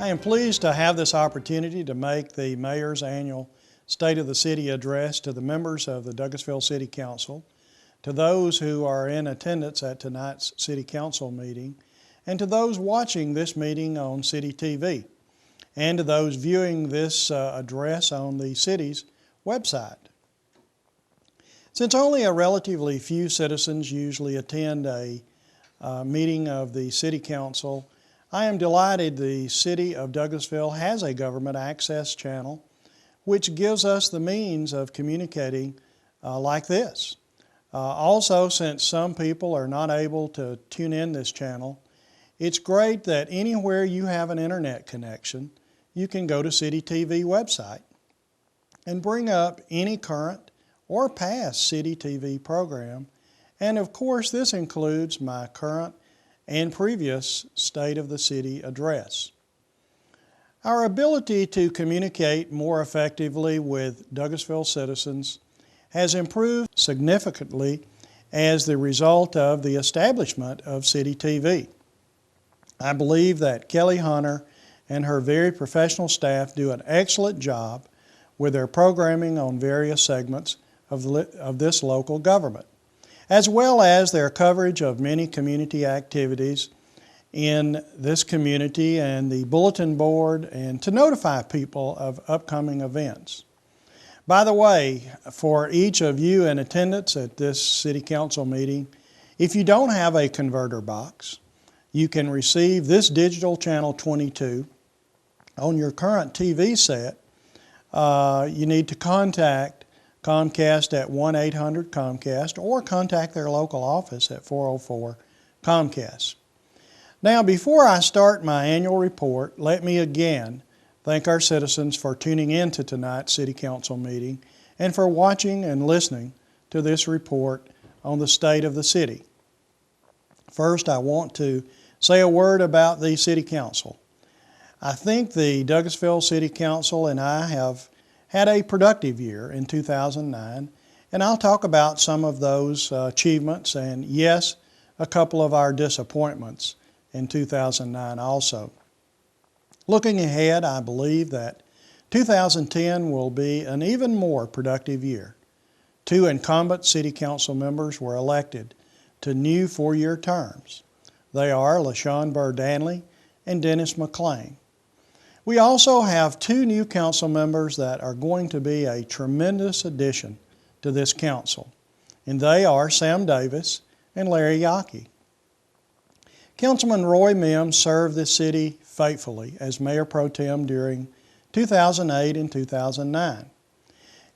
I am pleased to have this opportunity to make the Mayor's annual State of the City address to the members of the Douglasville City Council, to those who are in attendance at tonight's City Council meeting, and to those watching this meeting on City TV, and to those viewing this address on the city's website. Since only a relatively few citizens usually attend a meeting of the City Council, I am delighted the City of Douglasville has a government access channel which gives us the means of communicating like this. Also, since some people are not able to tune in this channel, it's great that anywhere you have an internet connection, you can go to City TV website and bring up any current or past City TV program. And of course, this includes my current and previous State of the City address. Our ability to communicate more effectively with Douglasville citizens has improved significantly as the result of the establishment of City TV. I believe that Kelly Hunter and her very professional staff do an excellent job with their programming on various segments of this local government, as well as their coverage of many community activities in this community and the bulletin board, and to notify people of upcoming events. By the way, for each of you in attendance at this City Council meeting, if you don't have a converter box, you can receive this digital channel 22 on your current TV set. You need to contact Comcast at 1-800-COMCAST or contact their local office at 404-COMCAST. Now, before I start my annual report, let me again thank our citizens for tuning in to tonight's City Council meeting and for watching and listening to this report on the state of the city. First, I want to say a word about the City Council. I think the Douglasville City Council and I have had a productive year in 2009, and I'll talk about some of those achievements and, yes, a couple of our disappointments in 2009 also. Looking ahead, I believe that 2010 will be an even more productive year. 2 incumbent City Council members were elected to new 4-year terms. They are LaShawn Burr-Danley and Dennis McClain. We also have 2 new council members that are going to be a tremendous addition to this council, and they are Sam Davis and Larry Yockey. Councilman Roy Mims served this city faithfully as Mayor Pro Tem during 2008 and 2009.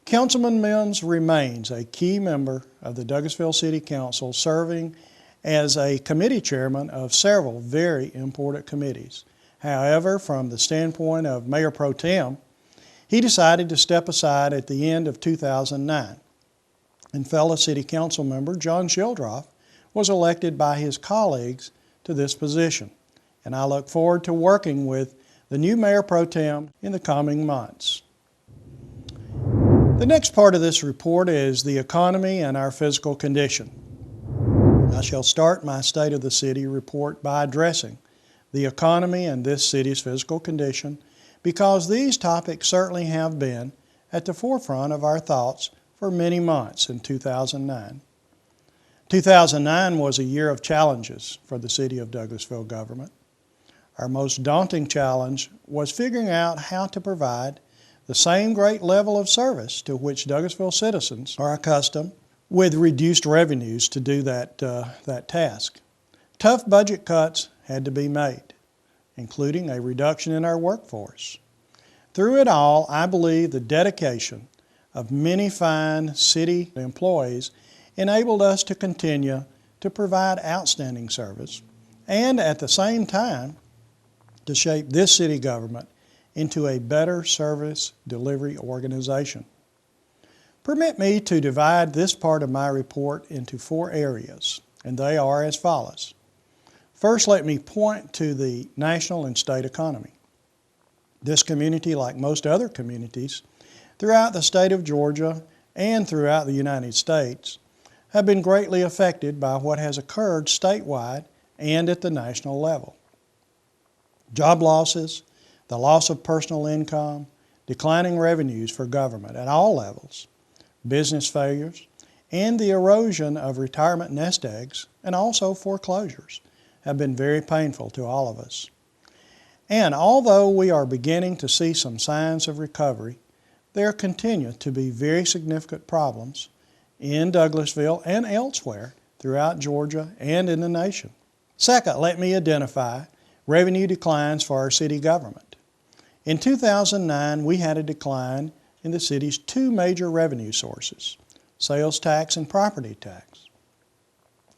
Councilman Mims remains a key member of the Douglasville City Council, serving as a committee chairman of several very important committees. However, from the standpoint of Mayor Pro Tem, he decided to step aside at the end of 2009, and fellow City Council member John Shildroff was elected by his colleagues to this position, and I look forward to working with the new Mayor Pro Tem in the coming months. The next part of this report is the economy and our physical condition. I shall start my State of the City report by addressing the economy and this city's physical condition, because these topics certainly have been at the forefront of our thoughts for many months in 2009. 2009 was a year of challenges for the City of Douglasville government. Our most daunting challenge was figuring out how to provide the same great level of service to which Douglasville citizens are accustomed, with reduced revenues to do that task. Tough budget cuts had to be made, including a reduction in our workforce. Through it all, I believe the dedication of many fine city employees enabled us to continue to provide outstanding service and at the same time to shape this city government into a better service delivery organization. Permit me to divide this part of my report into 4 areas, and they are as follows. First, let me point to the national and state economy. This community, like most other communities throughout the state of Georgia and throughout the United States, have been greatly affected by what has occurred statewide and at the national level. Job losses, the loss of personal income, declining revenues for government at all levels, business failures, and the erosion of retirement nest eggs and also foreclosures have been very painful to all of us. And although we are beginning to see some signs of recovery, there continue to be very significant problems in Douglasville and elsewhere throughout Georgia and in the nation. Second, let me identify revenue declines for our city government. In 2009, we had a decline in the city's two major revenue sources, sales tax and property tax.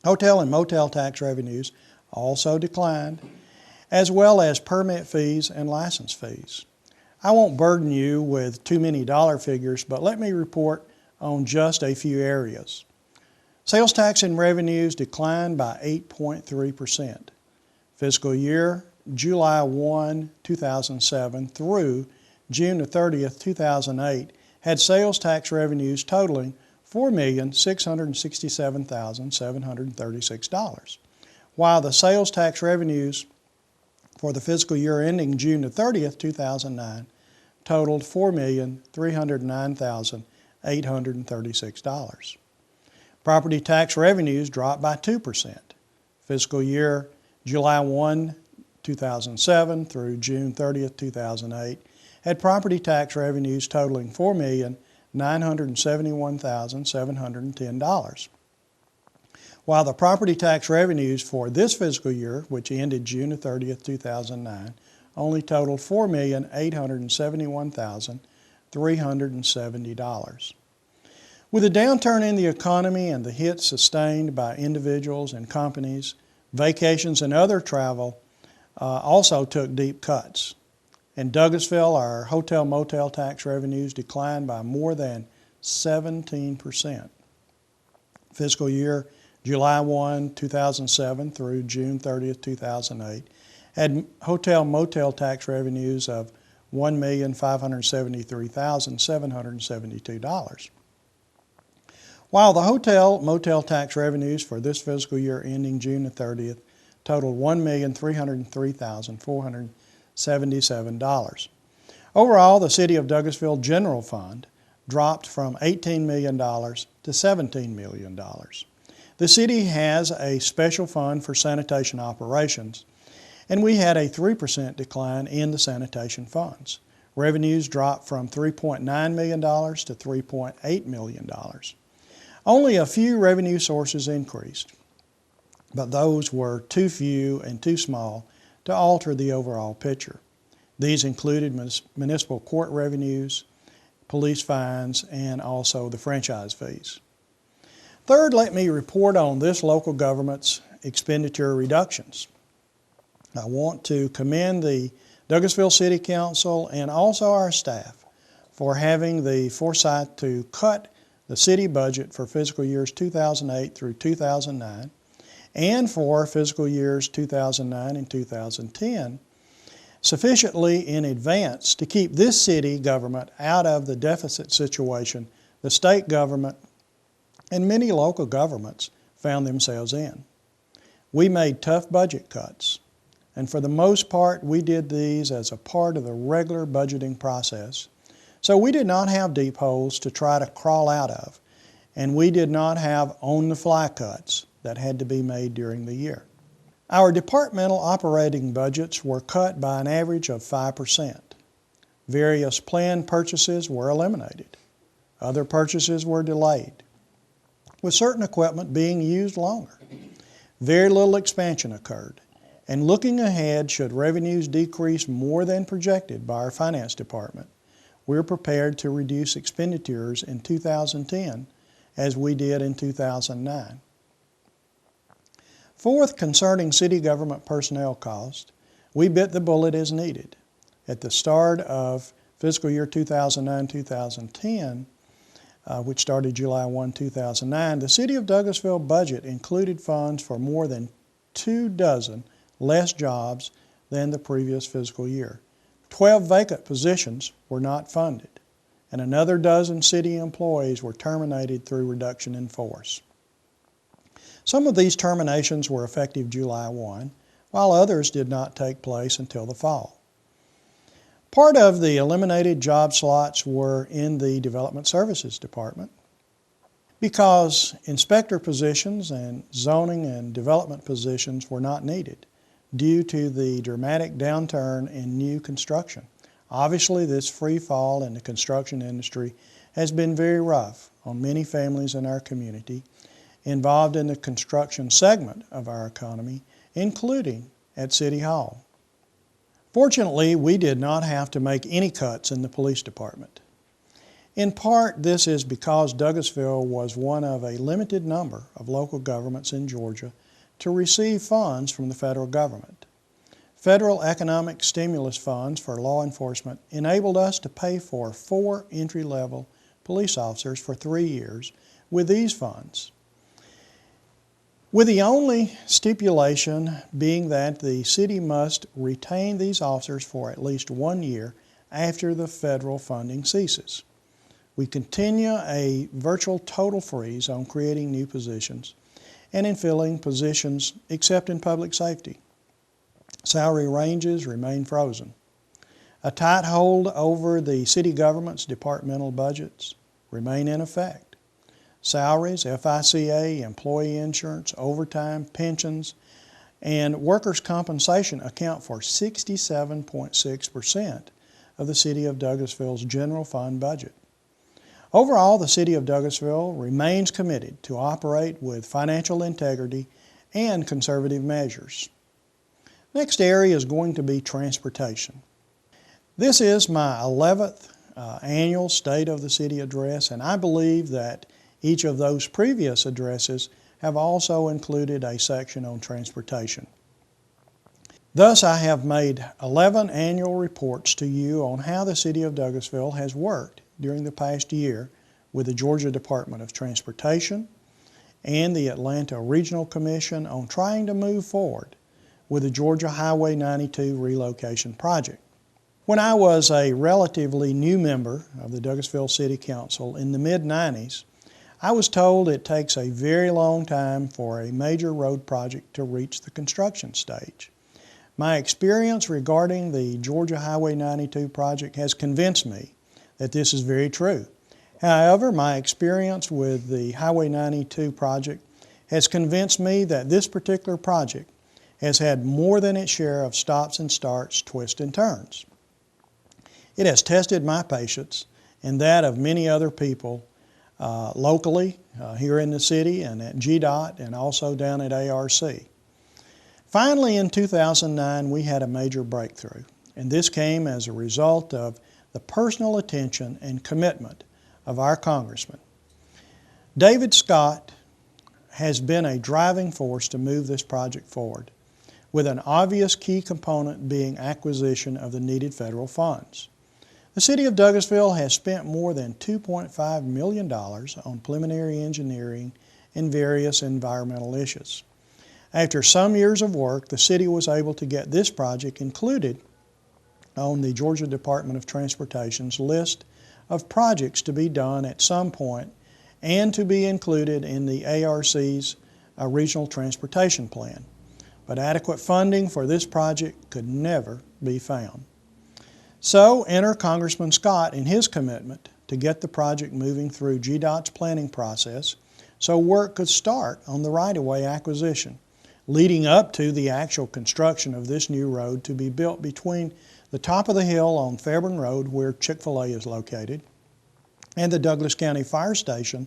Hotel and motel tax revenues also declined, as well as permit fees and license fees. I won't burden you with too many dollar figures, but let me report on just a few areas. Sales tax and revenues declined by 8.3%. Fiscal year July 1, 2007 through June 30, 2008 had sales tax revenues totaling $4,667,736, while the sales tax revenues for the fiscal year ending June 30, 2009 totaled $4,309,836. Property tax revenues dropped by 2%. Fiscal year July 1, 2007 through June 30, 2008 had property tax revenues totaling $4,971,710. While the property tax revenues for this fiscal year, which ended June 30, 2009, only totaled $4,871,370. With a downturn in the economy and the hits sustained by individuals and companies, vacations and other travel also took deep cuts. In Douglasville, our hotel-motel tax revenues declined by more than 17%. Fiscal year July 1, 2007 through June 30, 2008 had hotel-motel tax revenues of $1,573,772. While the hotel-motel tax revenues for this fiscal year ending June 30th totaled $1,303,477. Overall, the City of Douglasville General Fund dropped from $18 million to $17 million. The city has a special fund for sanitation operations, and we had a 3% decline in the sanitation funds. Revenues dropped from $3.9 million to $3.8 million. Only a few revenue sources increased, but those were too few and too small to alter the overall picture. These included municipal court revenues, police fines, and also the franchise fees. Third, let me report on this local government's expenditure reductions. I want to commend the Douglasville City Council and also our staff for having the foresight to cut the city budget for fiscal years 2008 through 2009 and for fiscal years 2009 and 2010 sufficiently in advance to keep this city government out of the deficit situation the state government and many local governments found themselves in. We made tough budget cuts, and for the most part we did these as a part of the regular budgeting process. So we did not have deep holes to try to crawl out of, and we did not have on-the-fly cuts that had to be made during the year. Our departmental operating budgets were cut by an average of 5%. Various planned purchases were eliminated. Other purchases were delayed, with certain equipment being used longer. Very little expansion occurred, and looking ahead, should revenues decrease more than projected by our finance department, we're prepared to reduce expenditures in 2010 as we did in 2009. Fourth, concerning city government personnel cost, we bit the bullet as needed. At the start of fiscal year 2009-2010, which started July 1, 2009, the City of Douglasville budget included funds for more than 24 less jobs than the previous fiscal year. 12 vacant positions were not funded, and another dozen city employees were terminated through reduction in force. Some of these terminations were effective July 1, while others did not take place until the fall. Part of the eliminated job slots were in the Development Services Department because inspector positions and zoning and development positions were not needed due to the dramatic downturn in new construction. Obviously, this free fall in the construction industry has been very rough on many families in our community involved in the construction segment of our economy, including at City Hall. Fortunately, we did not have to make any cuts in the police department. In part, this is because Douglasville was one of a limited number of local governments in Georgia to receive funds from the federal government. Federal economic stimulus funds for law enforcement enabled us to pay for 4 entry-level police officers for 3 years with these funds, with the only stipulation being that the city must retain these officers for at least 1 year after the federal funding ceases. We continue a virtual total freeze on creating new positions and in filling positions except in public safety. Salary ranges remain frozen. A tight hold over the city government's departmental budgets remain in effect. Salaries, FICA, employee insurance, overtime, pensions, and workers' compensation account for 67.6% of the City of Douglasville's general fund budget. Overall, the City of Douglasville remains committed to operate with financial integrity and conservative measures. Next area is going to be transportation. This is my 11th annual State of the City address, and I believe that each of those previous addresses have also included a section on transportation. Thus, I have made 11 annual reports to you on how the City of Douglasville has worked during the past year with the Georgia Department of Transportation and the Atlanta Regional Commission on trying to move forward with the Georgia Highway 92 relocation project. When I was a relatively new member of the Douglasville City Council in the mid-90s, I was told it takes a very long time for a major road project to reach the construction stage. My experience regarding the Georgia Highway 92 project has convinced me that this is very true. However, my experience with the Highway 92 project has convinced me that this particular project has had more than its share of stops and starts, twists and turns. It has tested my patience and that of many other people locally here in the city and at GDOT and also down at ARC. Finally, in 2009, we had a major breakthrough, and this came as a result of the personal attention and commitment of our Congressman. David Scott has been a driving force to move this project forward, with an obvious key component being acquisition of the needed federal funds. The City of Douglasville has spent more than $2.5 million on preliminary engineering and various environmental issues. After some years of work, the city was able to get this project included on the Georgia Department of Transportation's list of projects to be done at some point and to be included in the ARC's Regional Transportation Plan. But adequate funding for this project could never be found. So enter Congressman Scott in his commitment to get the project moving through GDOT's planning process so work could start on the right-of-way acquisition, leading up to the actual construction of this new road to be built between the top of the hill on Fairburn Road, where Chick-fil-A is located, and the Douglas County Fire Station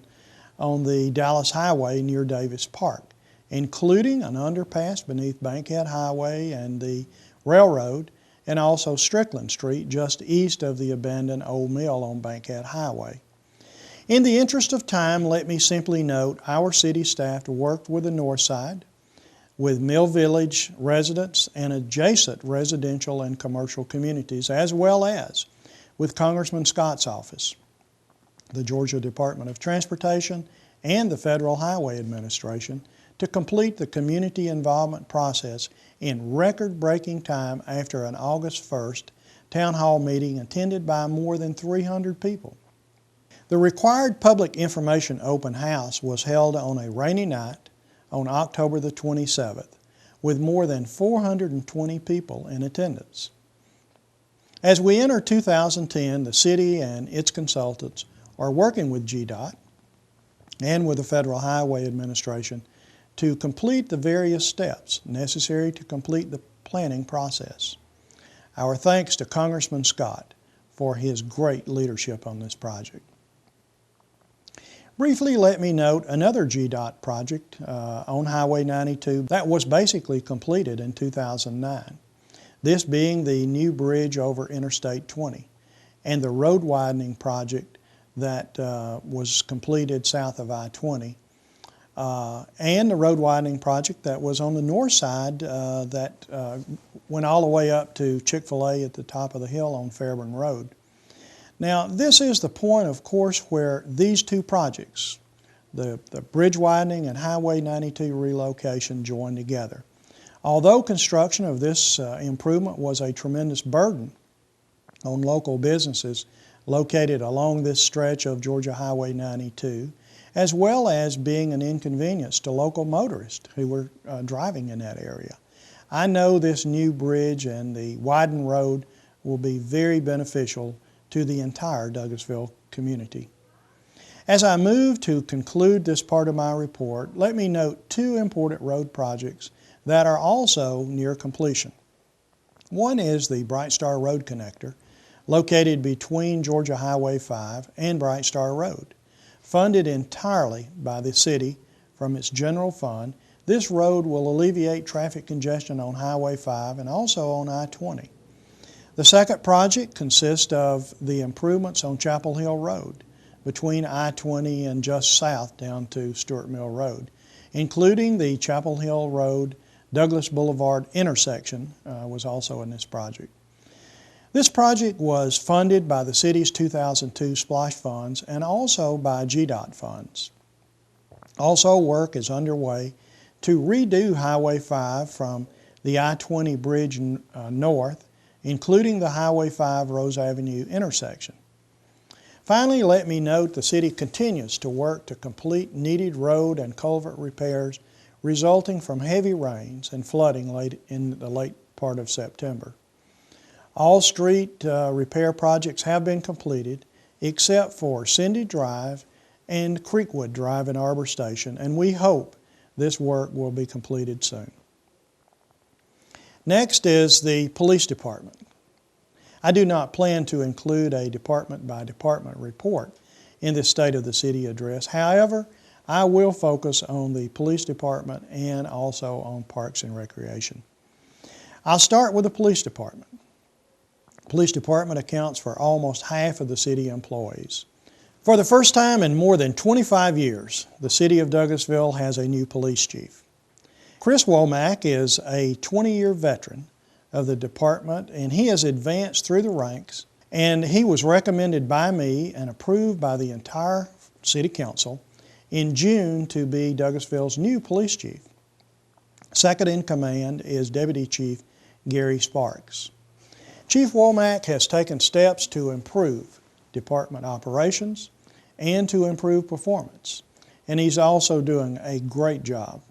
on the Dallas Highway near Davis Park, including an underpass beneath Bankhead Highway and the railroad, and also Strickland Street just east of the abandoned old mill on Bankhead Highway. In the interest of time, let me simply note our city staff worked with the North Side, with Mill Village residents and adjacent residential and commercial communities, as well as with Congressman Scott's office, the Georgia Department of Transportation, and the Federal Highway Administration to complete the community involvement process in record-breaking time after an August 1st town hall meeting attended by more than 300 people. The required public information open house was held on a rainy night on October the 27th, with more than 420 people in attendance. As we enter 2010, the city and its consultants are working with GDOT and with the Federal Highway Administration to complete the various steps necessary to complete the planning process. Our thanks to Congressman Scott for his great leadership on this project. Briefly, let me note another GDOT project on Highway 92 that was basically completed in 2009. This being the new bridge over Interstate 20 and the road widening project that was completed south of I-20 and the road widening project that was on the north side that went all the way up to Chick-fil-A at the top of the hill on Fairburn Road. Now, this is the point, of course, where these two projects, the bridge widening and Highway 92 relocation, join together. Although construction of this improvement was a tremendous burden on local businesses located along this stretch of Georgia Highway 92, as well as being an inconvenience to local motorists who were driving in that area, I know this new bridge and the widened road will be very beneficial to the entire Douglasville community. As I move to conclude this part of my report, let me note two important road projects that are also near completion. One is the Bright Star Road Connector, located between Georgia Highway 5 and Bright Star Road. Funded entirely by the city from its general fund, this road will alleviate traffic congestion on Highway 5 and also on I-20. The second project consists of the improvements on Chapel Hill Road between I-20 and just south down to Stewart Mill Road, including the Chapel Hill Road Douglas Boulevard intersection was also in this project. This project was funded by the city's 2002 SPLOSH funds and also by GDOT funds. Also, work is underway to redo Highway 5 from the I-20 bridge north, including the Highway 5 Rose Avenue intersection. Finally, let me note the city continues to work to complete needed road and culvert repairs resulting from heavy rains and flooding in the late part of September. All street repair projects have been completed except for Cindy Drive and Creekwood Drive in Arbor Station, and we hope this work will be completed soon. Next is the police department. I do not plan to include a department-by-department report in this State of the City address. However, I will focus on the police department and also on Parks and Recreation. I'll start with the police department. The police department accounts for almost half of the city employees. For the first time in more than 25 years, the city of Douglasville has a new police chief. Chris Womack is a 20-year veteran of the department, and he has advanced through the ranks, and he was recommended by me and approved by the entire city council in June to be Douglasville's new police chief. Second in command is Deputy Chief Gary Sparks. Chief Womack has taken steps to improve department operations and to improve performance, and he's also doing a great job.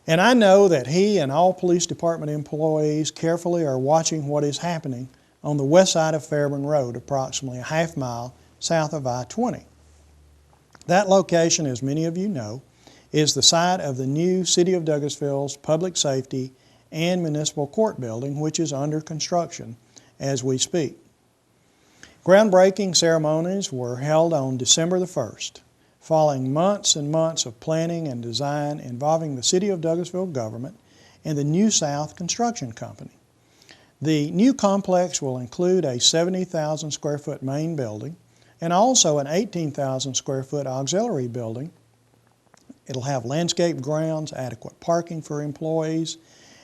And I know that he and all police department employees carefully are watching what is happening on the west side of Fairburn Road, approximately a half mile south of I-20. That location, as many of you know, is the site of the new City of Douglasville's Public Safety and Municipal Court building, which is under construction as we speak. Groundbreaking ceremonies were held on December the 1st, following months and months of planning and design involving the City of Douglasville government and the New South Construction Company. The new complex will include a 70,000 square foot main building and also an 18,000 square foot auxiliary building. It'll have landscaped grounds, adequate parking for employees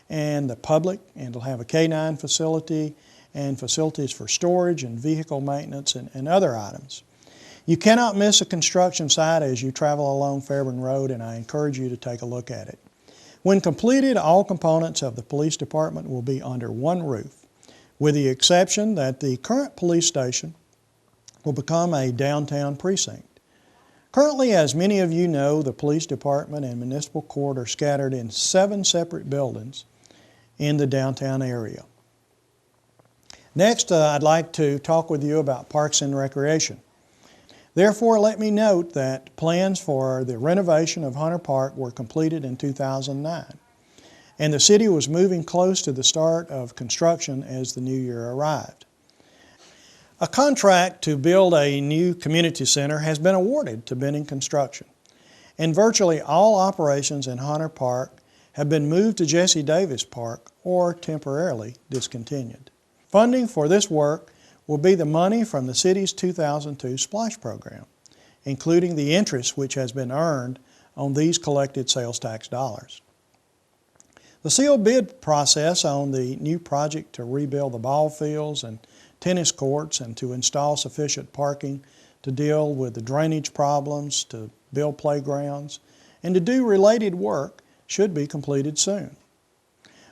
and the public, and it'll have a K-9 facility and facilities for storage and vehicle maintenance and other items. You cannot miss a construction site as you travel along Fairburn Road, and I encourage you to take a look at it. When completed, all components of the police department will be under one roof, with the exception that the current police station will become a downtown precinct. Currently, as many of you know, the police department and municipal court are scattered in 7 separate buildings in the downtown area. Next, I'd like to talk with you about Parks and Recreation. Therefore, let me note that plans for the renovation of Hunter Park were completed in 2009, and the city was moving close to the start of construction as the new year arrived. A contract to build a new community center has been awarded to Benning Construction, and virtually all operations in Hunter Park have been moved to Jesse Davis Park or temporarily discontinued. Funding for this work will be the money from the city's 2002 SPLOSH program, including the interest which has been earned on these collected sales tax dollars. The sealed bid process on the new project to rebuild the ball fields and tennis courts and to install sufficient parking to deal with the drainage problems, to build playgrounds, and to do related work should be completed soon.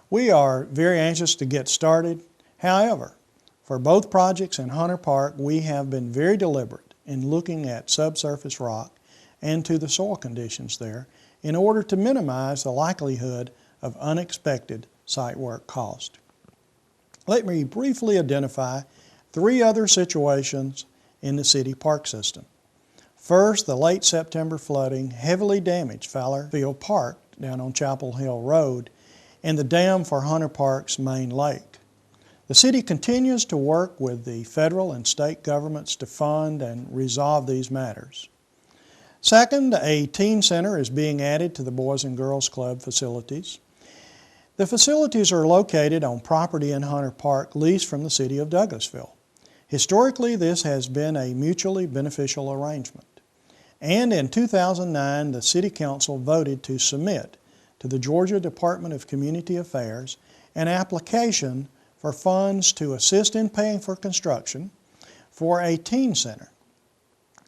We are very anxious to get started. However, for both projects in Hunter Park, we have been very deliberate in looking at subsurface rock and to the soil conditions there in order to minimize the likelihood of unexpected site work cost. Let me briefly identify 3 other situations in the city park system. First, the late September flooding heavily damaged Fowlerfield Park down on Chapel Hill Road and the dam for Hunter Park's main lake. The city continues to work with the federal and state governments to fund and resolve these matters. Second, a teen center is being added to the Boys and Girls Club facilities. The facilities are located on property in Hunter Park leased from the city of Douglasville. Historically, this has been a mutually beneficial arrangement. And in 2009, the City Council voted to submit to the Georgia Department of Community Affairs an application for funds to assist in paying for construction for a teen center.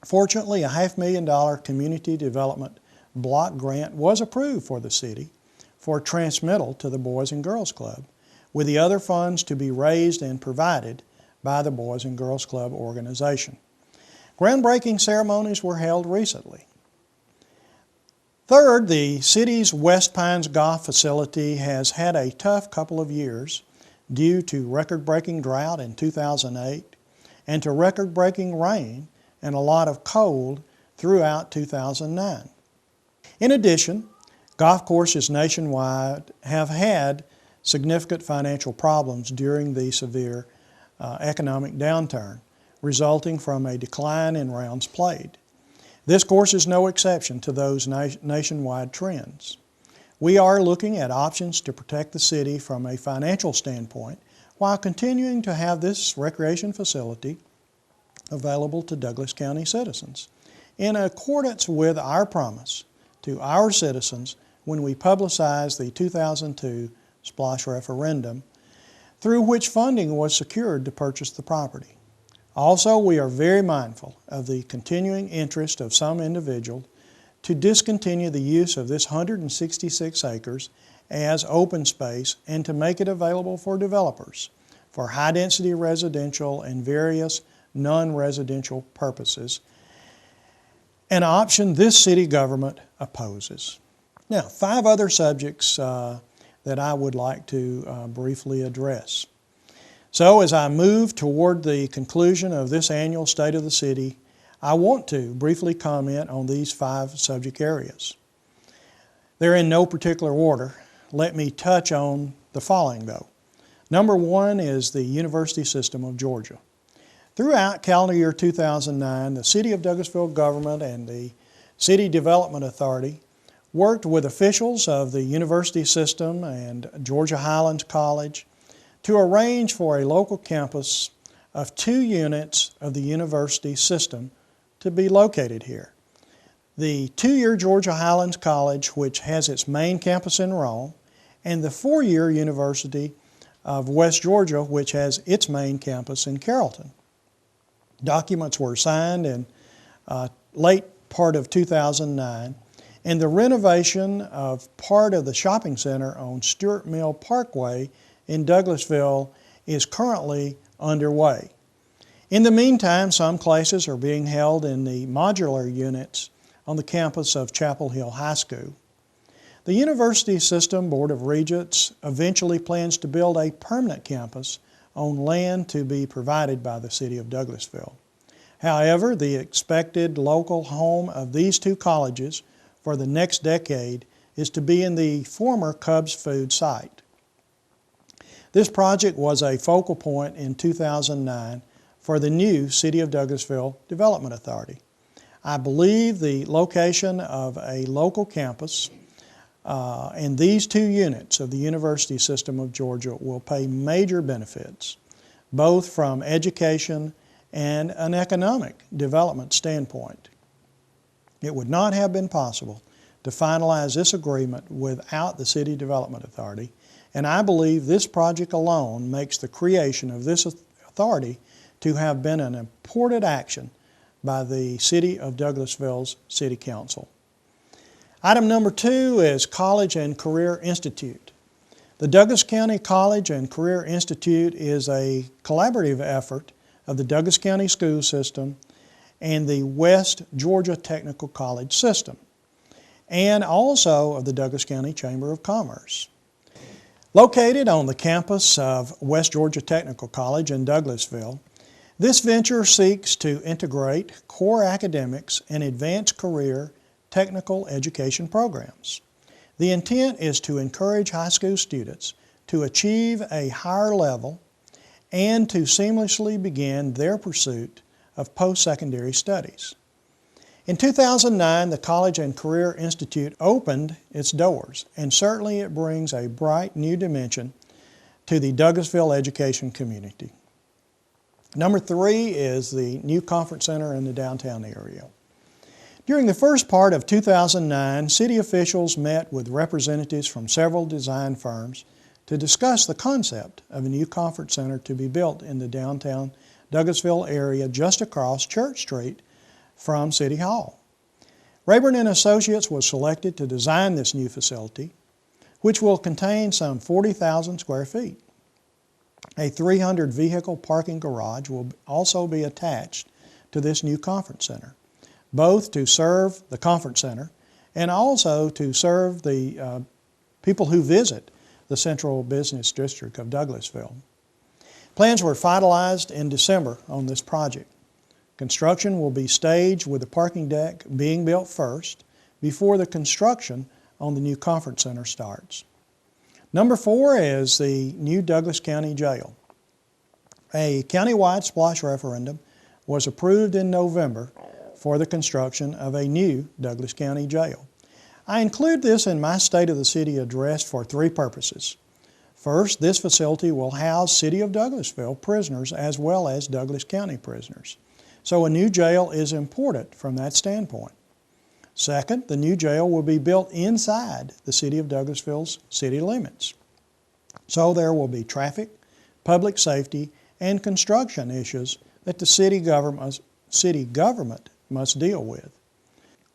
Fortunately, a $500,000 community development block grant was approved for the city for transmittal to the Boys and Girls Club, with the other funds to be raised and provided by the Boys and Girls Club organization. Groundbreaking ceremonies were held recently. Third, the city's West Pines Golf Facility has had a tough couple of years due to record-breaking drought in 2008 and to record-breaking rain and a lot of cold throughout 2009. In addition, golf courses nationwide have had significant financial problems during the severe economic downturn, resulting from a decline in rounds played. This course is no exception to those nationwide trends. We are looking at options to protect the city from a financial standpoint while continuing to have this recreation facility available to Douglas County citizens, in accordance with our promise to our citizens when we publicized the 2002 SPLOSH referendum, through which funding was secured to purchase the property. Also, we are very mindful of the continuing interest of some individuals to discontinue the use of this 166 acres as open space and to make it available for developers for high-density residential and various non-residential purposes, an option this city government opposes. Now, 5 other subjects that I would like to briefly address. So as I move toward the conclusion of this annual State of the City, I want to briefly comment on these 5 subject areas. They're in no particular order. Let me touch on the following though. Number 1 is the University System of Georgia. Throughout calendar year 2009, the City of Douglasville government and the City Development Authority worked with officials of the university system and Georgia Highlands College to arrange for a local campus of 2 units of the university system to be located here. The 2-year Georgia Highlands College, which has its main campus in Rome, and the 4-year University of West Georgia, which has its main campus in Carrollton. Documents were signed in late part of 2009, and the renovation of part of the shopping center on Stewart Mill Parkway in Douglasville is currently underway. In the meantime, some classes are being held in the modular units on the campus of Chapel Hill High School. The University System Board of Regents eventually plans to build a permanent campus on land to be provided by the City of Douglasville. However, the expected local home of these two colleges for the next decade is to be in the former Cubs Food site. This project was a focal point in 2009 for the new City of Douglasville Development Authority. I believe the location of a local campus and these two units of the University System of Georgia will pay major benefits, both from education and an economic development standpoint. It would not have been possible to finalize this agreement without the City Development Authority, and I believe this project alone makes the creation of this authority to have been an important action by the City of Douglasville's City Council. Item number 2 is College and Career Institute. The Douglas County College and Career Institute is a collaborative effort of the Douglas County School System and the West Georgia Technical College System, and also of the Douglas County Chamber of Commerce. Located on the campus of West Georgia Technical College in Douglasville, this venture seeks to integrate core academics and advanced career technical education programs. The intent is to encourage high school students to achieve a higher level and to seamlessly begin their pursuit of post-secondary studies. In 2009, the College and Career Institute opened its doors, and certainly it brings a bright new dimension to the Douglasville education community. Number 3 is the new conference center in the downtown area. During the first part of 2009, city officials met with representatives from several design firms to discuss the concept of a new conference center to be built in the downtown Douglasville area just across Church Street from City Hall. Rayburn & Associates was selected to design this new facility, which will contain some 40,000 square feet. A 300 vehicle parking garage will also be attached to this new conference center, both to serve the conference center and also to serve the people who visit the Central Business District of Douglasville. Plans were finalized in December on this project. Construction will be staged with the parking deck being built first before the construction on the new conference center starts. Number 4 is the new Douglas County Jail. A countywide splosh referendum was approved in November for the construction of a new Douglas County Jail. I include this in my State of the City address for 3 purposes. First, this facility will house City of Douglasville prisoners as well as Douglas County prisoners. So a new jail is important from that standpoint. Second, the new jail will be built inside the City of Douglasville's city limits. So there will be traffic, public safety, and construction issues that the city government must deal with.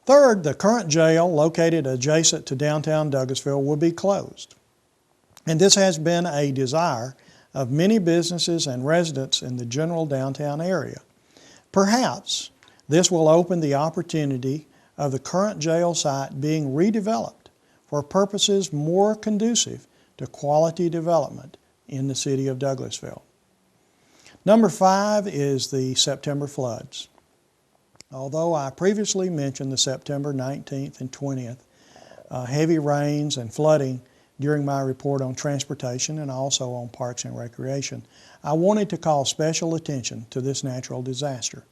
Third, the current jail located adjacent to downtown Douglasville will be closed. And this has been a desire of many businesses and residents in the general downtown area. Perhaps this will open the opportunity of the current jail site being redeveloped for purposes more conducive to quality development in the City of Douglasville. Number 5 is the September floods. Although I previously mentioned the September 19th and 20th heavy rains and flooding during my report on transportation and also on parks and recreation, I wanted to call special attention to this natural disaster.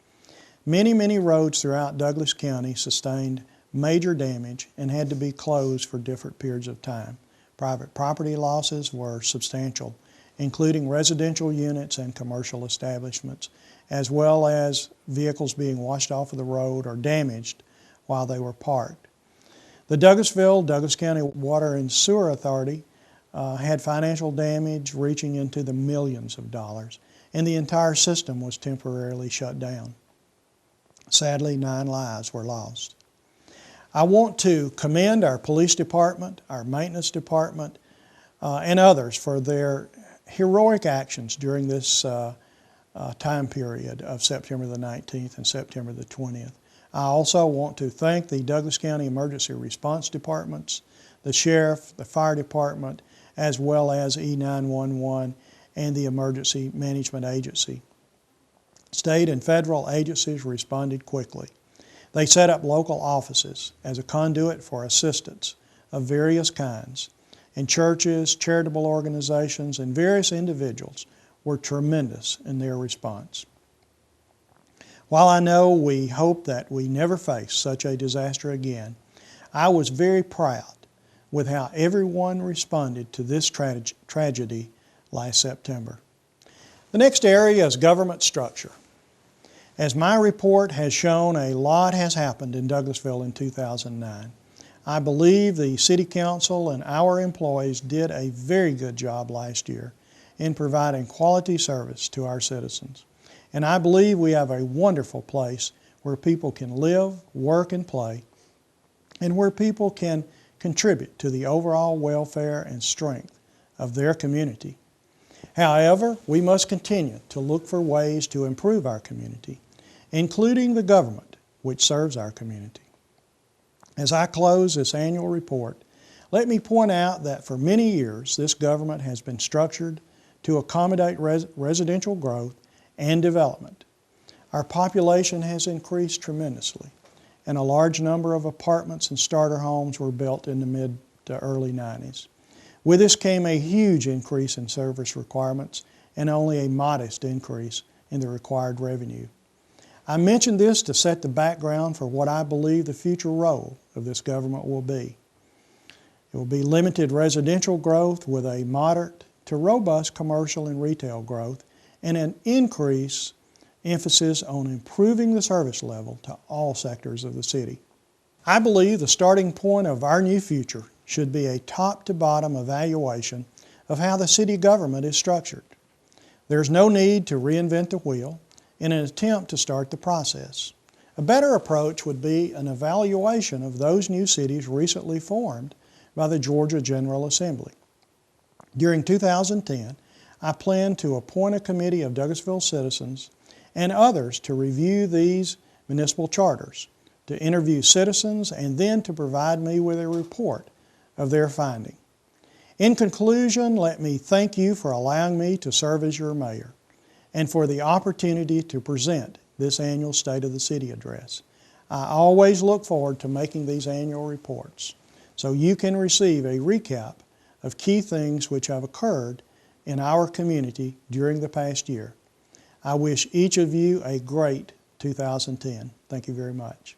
Many roads throughout Douglas County sustained major damage and had to be closed for different periods of time. Private property losses were substantial, including residential units and commercial establishments, as well as vehicles being washed off of the road or damaged while they were parked. The Douglas County Water and Sewer Authority had financial damage reaching into the millions of dollars, and the entire system was temporarily shut down. Sadly, 9 lives were lost. I want to commend our police department, our maintenance department, and others for their heroic actions during this time period of September the 19th and September the 20th. I also want to thank the Douglas County Emergency Response Departments, the Sheriff, the Fire Department, as well as E911 and the Emergency Management Agency. State and federal agencies responded quickly. They set up local offices as a conduit for assistance of various kinds, and churches, charitable organizations, and various individuals were tremendous in their response. While I know we hope that we never face such a disaster again, I was very proud with how everyone responded to this tragedy last September. The next area is government structure. As my report has shown, a lot has happened in Douglasville in 2009. I believe the City Council and our employees did a very good job last year in providing quality service to our citizens. And I believe we have a wonderful place where people can live, work, and play, and where people can contribute to the overall welfare and strength of their community. However, we must continue to look for ways to improve our community, including the government which serves our community. As I close this annual report, let me point out that for many years this government has been structured to accommodate residential growth and development. Our population has increased tremendously, and a large number of apartments and starter homes were built in the mid to early 90s. With this came a huge increase in service requirements and only a modest increase in the required revenue. I mention this to set the background for what I believe the future role of this government will be. It will be limited residential growth with a moderate to robust commercial and retail growth, and an increased emphasis on improving the service level to all sectors of the city. I believe the starting point of our new future should be a top-to-bottom evaluation of how the city government is structured. There's no need to reinvent the wheel in an attempt to start the process. A better approach would be an evaluation of those new cities recently formed by the Georgia General Assembly. During 2010, I plan to appoint a committee of Douglasville citizens and others to review these municipal charters, to interview citizens, and then to provide me with a report of their finding. In conclusion, let me thank you for allowing me to serve as your mayor and for the opportunity to present this annual State of the City address. I always look forward to making these annual reports so you can receive a recap of key things which have occurred in our community during the past year. I wish each of you a great 2010. Thank you very much.